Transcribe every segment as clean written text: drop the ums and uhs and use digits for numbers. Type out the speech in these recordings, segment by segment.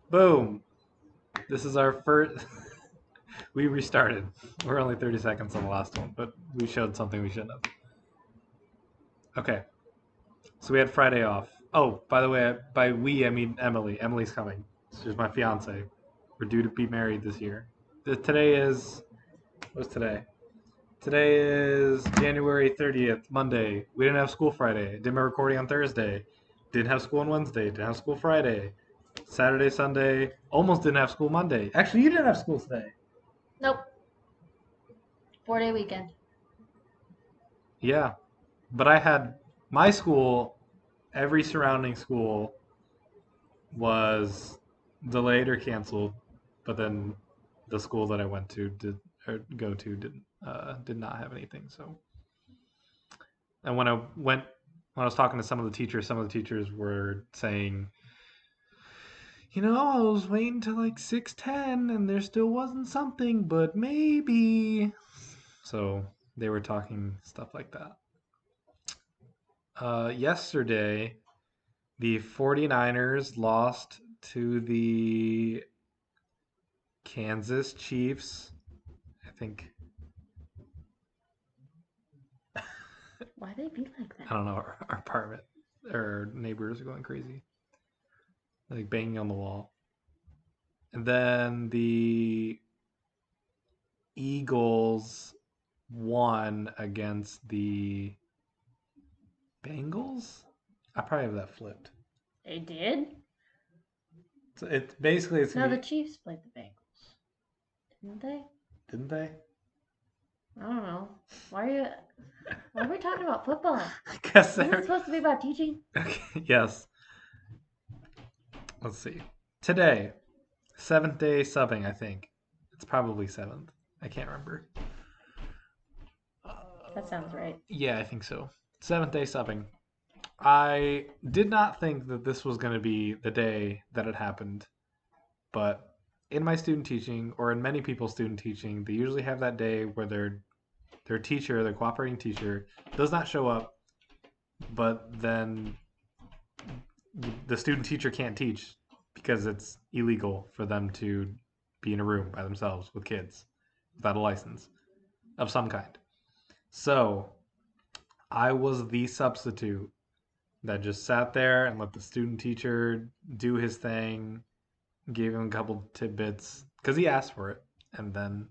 Boom. This is our first. We restarted. We're only 30 seconds on the last one, but we showed something we shouldn't have. Okay. So we had Friday off. Oh, by the way, by we, I mean Emily. Emily's coming. She's my fiance. We're due to be married this year. Today is. What's today? Today is January 30th, Monday. We didn't have school Friday. Did my recording on Thursday. Didn't have school on Wednesday. Didn't have school Friday. Saturday, Sunday. Almost didn't have school Monday. Actually, you didn't have school today. Nope. 4-day weekend. Yeah. But I had my school, every surrounding school was delayed or canceled. But then the school that I went to did not have anything. So, and when I was talking to some of the teachers were saying, I was waiting till like 6:10 and there still wasn't something, but maybe. So they were talking stuff like that. Yesterday, the 49ers lost to the Kansas Chiefs. I think. Why they be like I that? don't know. Our apartment, our neighbors are going crazy, like banging on the wall. And then the Eagles won against the Bengals. I probably have that flipped. They did? So it's basically it's No, gonna the be. Chiefs played the Bengals. Didn't they? Didn't they? I don't know. Why are we talking about football? I guess Isn't it they're. supposed to be about teaching? Okay, yes. Let's see. Today, seventh day subbing. I think it's probably seventh. I can't remember. That sounds right. Yeah, I think so. Seventh day subbing. I did not think that this was going to be the day that it happened, but in my student teaching, or in many people's student teaching, they usually have that day where their teacher, their cooperating teacher, does not show up, but then the student teacher can't teach because it's illegal for them to be in a room by themselves with kids without a license of some kind. So I was the substitute that just sat there and let the student teacher do his thing, gave him a couple tidbits because he asked for it, and then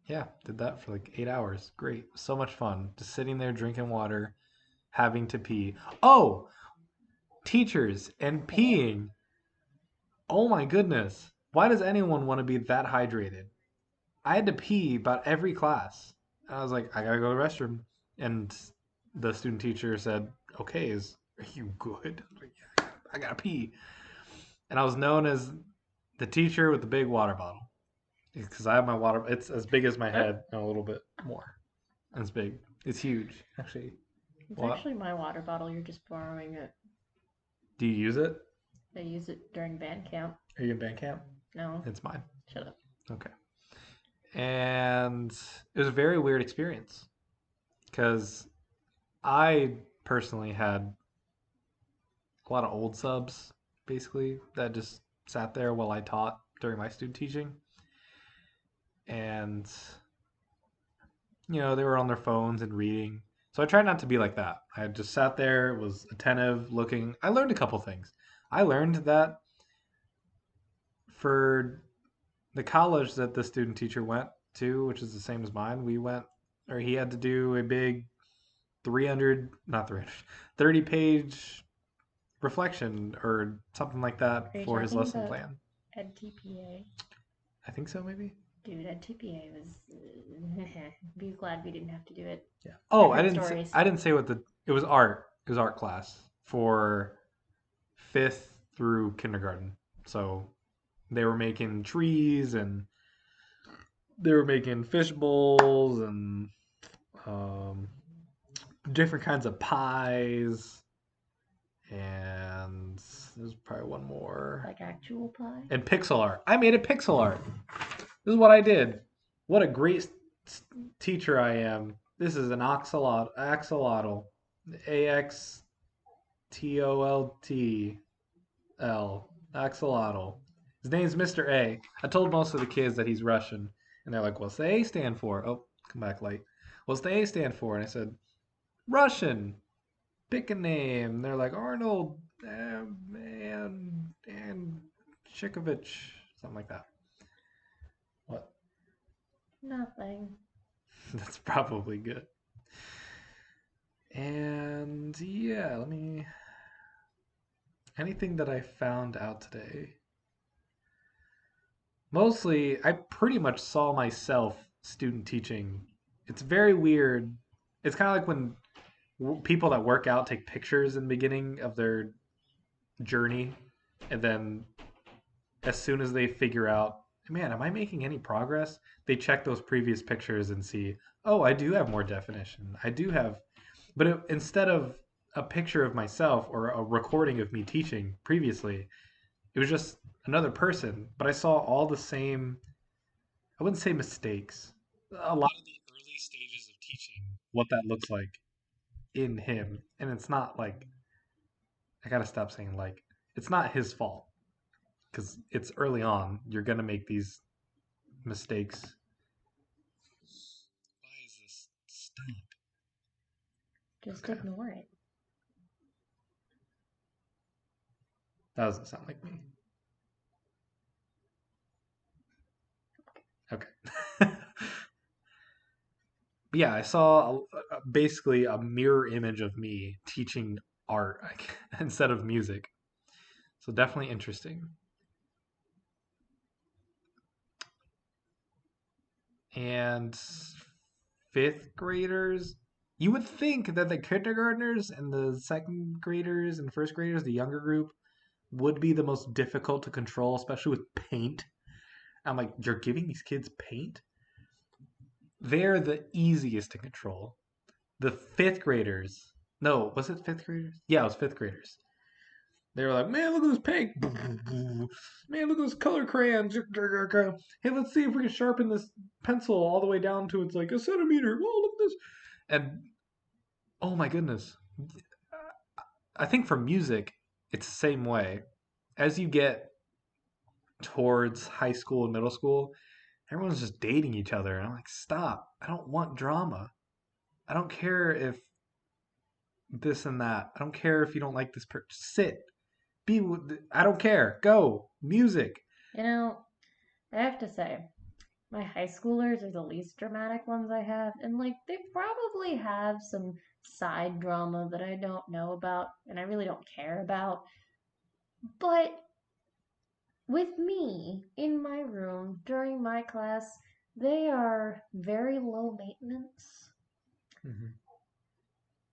yeah, did that for like 8 hours. Great, so much fun. Just sitting there drinking water, having to pee. Oh, teachers and peeing. Oh my goodness. Why does anyone want to be that hydrated? I had to pee about every class. I was like, I gotta go to the restroom. And the student teacher said, okay, are you good? I was like, yeah, I gotta pee. And I was known as the teacher with the big water bottle. Because I have my water, it's as big as my head and a little bit more. It's big. It's huge, actually. It's What? actually my water bottle. You're just borrowing it. Do you use it? I use it during band camp. Are you in band camp? No, It's mine. shut up. Okay. And it was a very weird experience because I personally had a lot of old subs basically that just sat there while I taught during my student teaching. And, they were on their phones and reading. So I tried not to be like that. I just sat there, was attentive, looking. I learned a couple things. I learned that for the college that the student teacher went to, which is the same as mine, he had to do a big 300, not 300, 30 page reflection or something like that Are you for his talking lesson about plan. EdTPA? I think so, maybe. Dude, EdTPA was. Be glad we didn't have to do it. Yeah. Oh, I've heard stories. I didn't say what it was art. It was art class for 5th through kindergarten. So they were making trees and they were making fish bowls and um, different kinds of pies. And there's probably one more. Like actual pie? And pixel art. I made a pixel art. This is what I did. What a great teacher I am. This is an axolotl. AXTOLTL. Axolotl. His name's Mr. A. I told most of the kids that he's Russian, and they're like, "What's the A stand for?" Oh, come back late. What's the A stand for? And I said, "Russian. Pick a name." They're like Arnold and Chikovich, something like that. What? Nothing. That's probably good. And yeah, let me. Anything that I found out today. Mostly, I pretty much saw myself student teaching. It's very weird. It's kind of like when people that work out take pictures in the beginning of their journey, and then as soon as they figure out, man, am I making any progress? They check those previous pictures and see, oh, I do have more definition. I do have, but instead of a picture of myself or a recording of me teaching previously, it was just another person, but I saw all the same, I wouldn't say mistakes. A lot of the early stages of teaching, what that looks like in him. And it's not like, I gotta stop saying like, it's not his fault because it's early on. You're gonna make these mistakes. Why is this? Stop. Just Okay. ignore it. That doesn't sound like me. Okay. Yeah, I saw basically a mirror image of me teaching art instead of music. So definitely interesting. And fifth graders, you would think that the kindergartners and the second graders and first graders, the younger group, would be the most difficult to control, especially with paint. I'm like, you're giving these kids paint? They're the easiest to control. The fifth graders, no, was it fifth graders? Yeah, it was fifth graders. They were like, man, look at this paint. Man, look at this color crayons. Hey, let's see if we can sharpen this pencil all the way down to it's like a centimeter. Whoa, look at this. And oh my goodness. I think for music, it's the same way. As you get towards high school and middle school, everyone's just dating each other. And I'm like, stop. I don't want drama. I don't care if this and that. I don't care if you don't like this person. Sit. Be. I don't care. Go. Music. You know, I have to say, my high schoolers are the least dramatic ones I have, and like they probably have some side drama that I don't know about and I really don't care about. But with me in my room during my class, they are very low maintenance. Mm-hmm.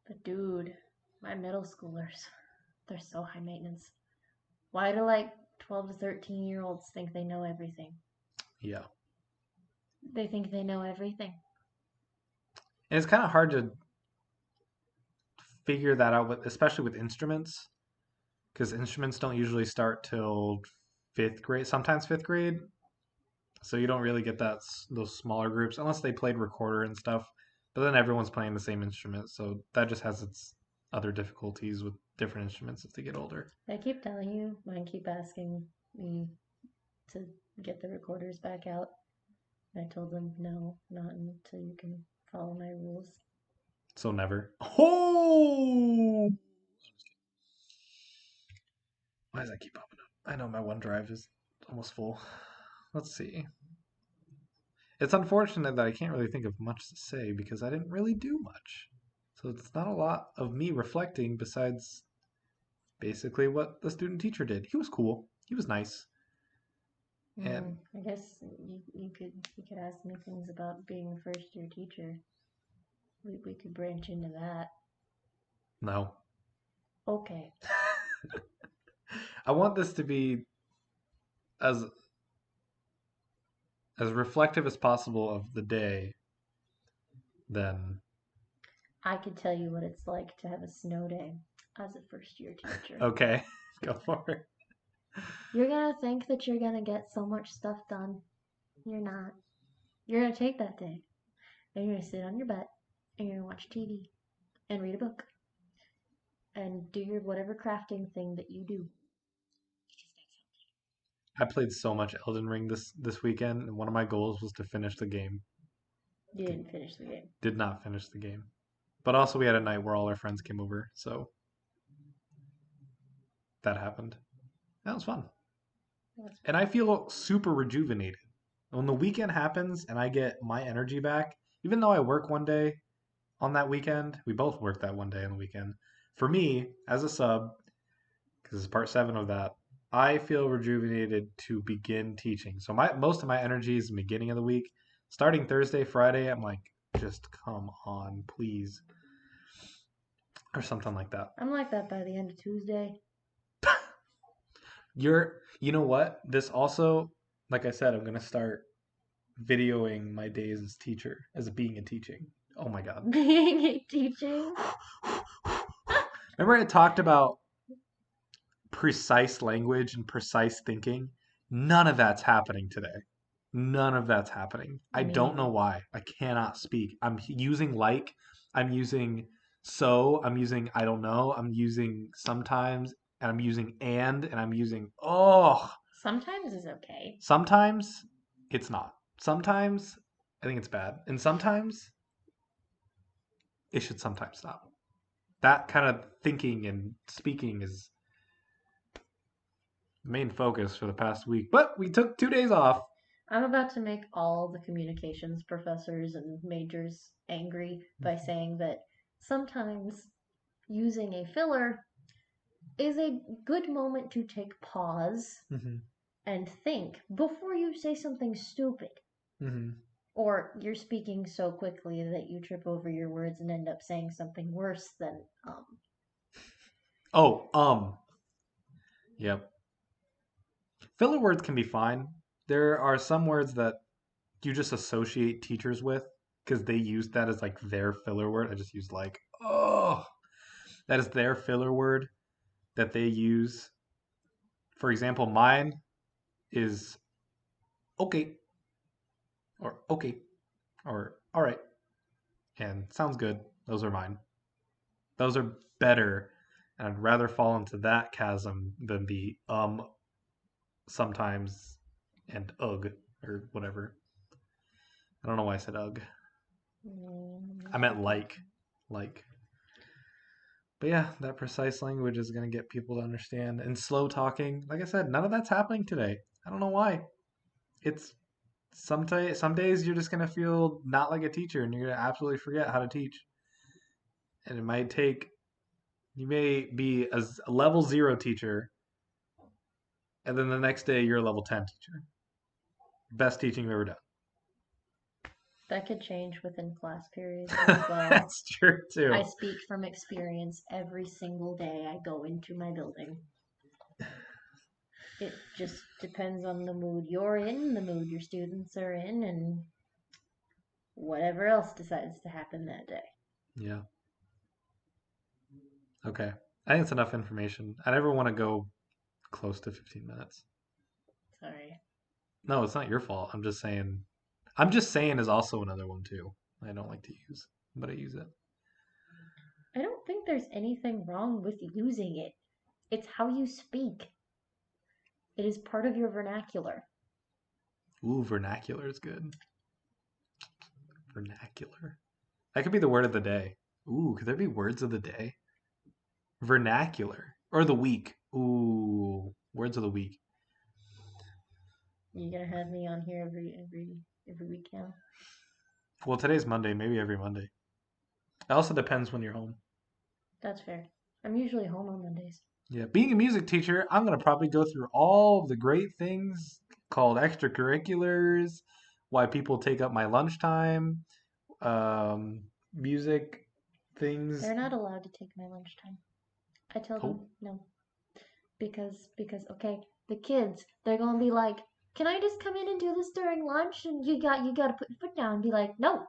But dude, my middle schoolers, they're so high maintenance. Why do like 12 to 13-year-olds think they know everything? Yeah. They think they know everything. And it's kind of hard to figure that out, with, especially with instruments, because instruments don't usually start till fifth grade, sometimes fifth grade. So you don't really get those smaller groups unless they played recorder and stuff. But then everyone's playing the same instrument, so that just has its other difficulties with different instruments as they get older. I keep telling you, mine keep asking me to get the recorders back out. And I told them, no, not until you can follow my rules. So never. Oh! Why does that keep popping up? I know my OneDrive is almost full. Let's see. It's unfortunate that I can't really think of much to say because I didn't really do much. So it's not a lot of me reflecting besides basically what the student teacher did. He was cool. He was nice. And I guess you could ask me things about being a first year teacher. We could branch into that. no. Okay. I want this to be as reflective as possible of the day, then I could tell you what it's like to have a snow day as a first year teacher. okay. Go for it. You're gonna think that you're gonna get so much stuff done. You're not. You're gonna take that day and you're gonna sit on your butt and you're gonna watch TV and read a book and do your whatever crafting thing that you do. I played so much Elden Ring this weekend, and one of my goals was to finish the game. You didn't finish the game. Did not finish the game. But also we had a night where all our friends came over, so that happened. That was fun. And I feel super rejuvenated. When the weekend happens and I get my energy back, even though I work one day on that weekend, we both work that one day on the weekend. For me, as a sub, because it's part 7 of that, I feel rejuvenated to begin teaching. So most of my energy is in the beginning of the week. Starting Thursday, Friday, I'm like, just come on, please. Or something like that. I'm like that by the end of Tuesday. You know what? This also, like I said, I'm gonna start videoing my days as teacher, as being a teaching. Oh my god. Being a teaching. Remember I talked about precise language and precise thinking? None of that's happening today. None of that's happening. I I don't know mean, why. I cannot speak. I'm using like, I'm using so, I'm using I don't know, I'm using sometimes, and I'm using and I'm using oh. sometimes is okay. Sometimes it's not. Sometimes I think it's bad. And sometimes it should sometimes stop. That kind of thinking and speaking is the main focus for the past week. But we took 2 days off. I'm about to make all the communications professors and majors angry by saying that sometimes using a filler is a good moment to take pause Mm-hmm. and think before you say something stupid. Mm-hmm. Or you're speaking so quickly that you trip over your words and end up saying something worse than Oh, yep. Filler words can be fine. There are some words that you just associate teachers with because they use that as like their filler word. I just used like, oh, that is their filler word that they use. For example, mine is okay or okay or all right and sounds good. Those are mine. Those are better, and I'd rather fall into that chasm than the sometimes and ugh or whatever. I don't know why I said ugh. I meant like. But yeah, that precise language is going to get people to understand. And slow talking, like I said, none of that's happening today. I don't know why. It's some days you're just going to feel not like a teacher and you're going to absolutely forget how to teach. And it might take, you may be a level 0 teacher, and then the next day you're a level 10 teacher. Best teaching you've ever done. that could change within class periods as well. That's true too. I speak from experience every single day I go into my building. It just depends on the mood you're in, the mood your students are in, and whatever else decides to happen that day. Yeah. Okay. I think it's enough information. I never want to go close to 15 minutes. Sorry. No, it's not your fault. I'm just saying. I'm just saying is also another one too. I don't like to use, but I use it. I don't think there's anything wrong with using it. It's how you speak. It is part of your vernacular. Ooh, vernacular is good. Vernacular. That could be the word of the day. Ooh, could there be words of the day? Vernacular or the week. Ooh, words of the week. You gonna have me on here every week now? Well, today's Monday. Maybe every Monday. It also depends when you're home. That's fair. I'm usually home on Mondays. Yeah, being a music teacher, I'm gonna probably go through all of the great things called extracurriculars, why people take up my lunchtime, music things. They're not allowed to take my lunchtime. I tell them Oh, no. Because okay, the kids, they're gonna be like, can I just come in and do this during lunch? And you gotta put your foot down and be like, no.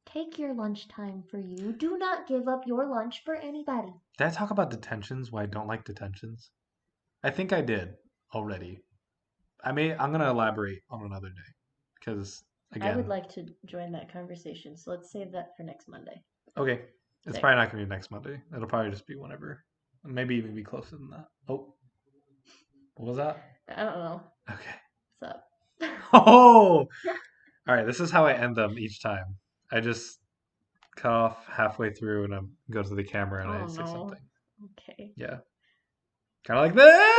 Take your lunchtime for you. Do not give up your lunch for anybody. did I talk about detentions? Why I don't like detentions? I think I did already. I'm gonna elaborate on another day because I would again, like to join that conversation, so let's save that for next Monday. okay, it's There. probably not gonna be next Monday. It'll probably just be whenever, maybe even be closer than that. Oh, what was that? I don't know. Okay. What's up? Oh, all right. This is how I end them each time. I just cut off halfway through and I go to the camera and Oh I say no. something. Okay. Yeah, kind of like this.